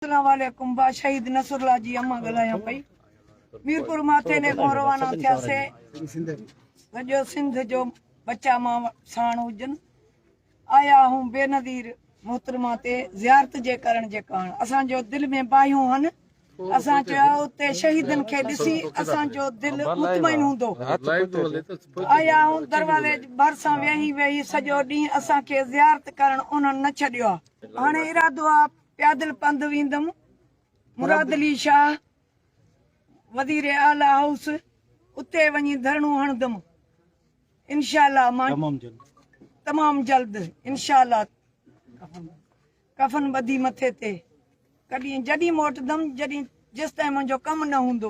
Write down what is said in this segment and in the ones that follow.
अस्सलाम वालेकुम। बा शहीद नसरुल्लाह जी अम्मा गलाया पई मीरपुर माथे ने को रवाना थिया से जो सिंध जो बच्चा मां साण हुजन आया हूं बेनज़ीर मोहतरमा ते ज़ियारत जे करण जे कारण असां जो दिल में बाहियूं हन। असां चयो उते शहीदन खे ॾिसी असां जो दिल मुतमइन हूंदो। आया हूं दरवाजे भरसां वेही वेही सॼो ॾींहुं असां खे ज़ियारत करण उन्हनि न छॾियो आहे। हाणे इरादो आहे पैदल पंधु वेंदमि मुराद अली शाह वज़ीर आला हाउस उते वञी धरणो हणंदमि इंशाअल्लाह। मां तमामु जल्द इंशाअल्लाह कफन ॿधी मथे ते कॾहिं जॾहिं मोटंदमि जॾहिं जेसि ताईं मुंहिंजो कमु न हूंदो।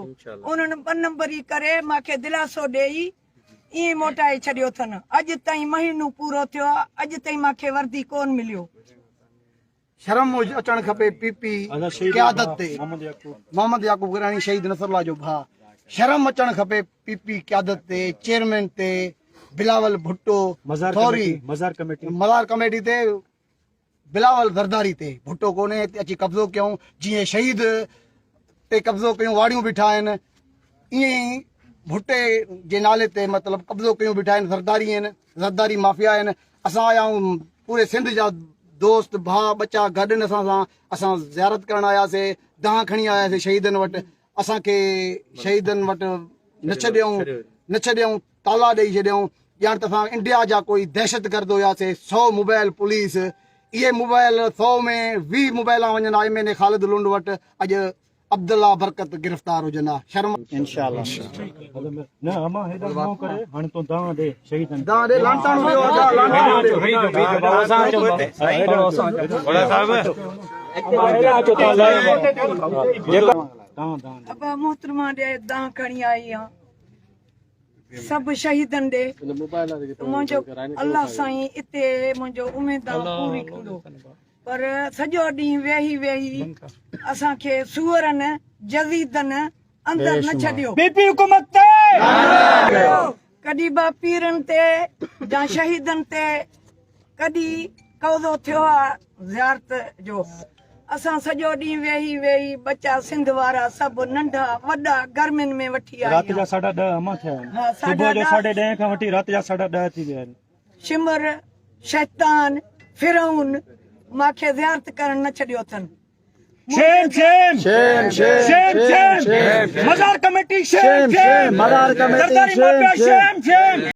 उन्हनि ॿ नंबरी करे मूंखे दिलासो ॾेई ईअं मोटाए छॾियो अथनि। अॼु ताईं महीनो पूरो थियो आहे, अॼु ताईं मूंखे वर्दी कोन मिलियो। शर्म अचणु खपे पीपी क़यादत ते मोहम्मद याकूब गिरानी शहीद नसरुल्लाह जो भाउ। शर्म अचणु खपे पीपी क़यादत ते चेयरमैन ते बिलावल भुट्टो मज़ार कमेटी ते बिलावल ज़रदारी ते भुट्टो कोन्हे अची कब्ज़ो कयूं। जीअं शहीद ते कब्ज़ो कयूं वाड़ियूं बीठा आहिनि ईअं ई भुट्टे जे नाले ते मतिलबु कब्ज़ो कयूं बीठा आहिनि। ज़रदारी आहिनि, ज़रदारी माफ़िया आहिनि। असां आया आहियूं पूरे सिंध जा दोस्त भाउ बच्चा गॾु असां ज़ियारत करण आयासीं, दाह खणी आयासीं शहीदनि वटि। असांखे शहीदनि वटि न छॾियऊं ताला ॾेई छॾियऊं। ॼाण त असां इंडिया जा कोई दहशतगर्द हुयासीं। 100 मोबाइल पुलिस, इहे मोबाइल 100 में 20 मोबाइल वञनि आईएमएन ख़ालिद लुंड वटि। अॼु अब्दुल्ला बरकत गिरफ़्तार हुजनि। शर्म इंशाअल्लाह न अमा हेडा न करे हाणे तो दां दे शहीदन दां दे लांटाणो वियो आ अबा मोहतरमा दे दां खणी आई आ सब शहीदन दे मुंहिंजो अल्लाह साईं इते मुंहिंजो उम्मीद पूरी कंदो। पर सॼो ॾींहुं वेही वेही असांखे सूअरनि जज़ीदन अंदर न छॾियो। कॾहिं बा पीरनि ते या शहीदनि ते कॾहिं कौज़ो थियो आहे ज़ियारत जो। असां सॼो ॾींहुं वेही वेही बच्चा सिंध वारा सभु नंढा वॾा गर्मियुनि में वठी आया। रात जा 10:30 अमा थिया आहिनि। सुबुह जो 10:30 खां वठी रात जा 10:30 थी विया आहिनि। शिमर शैतान फिरौन मांखे ज़ियारत करण न छॾियो अथनि। मज़ार कमेटी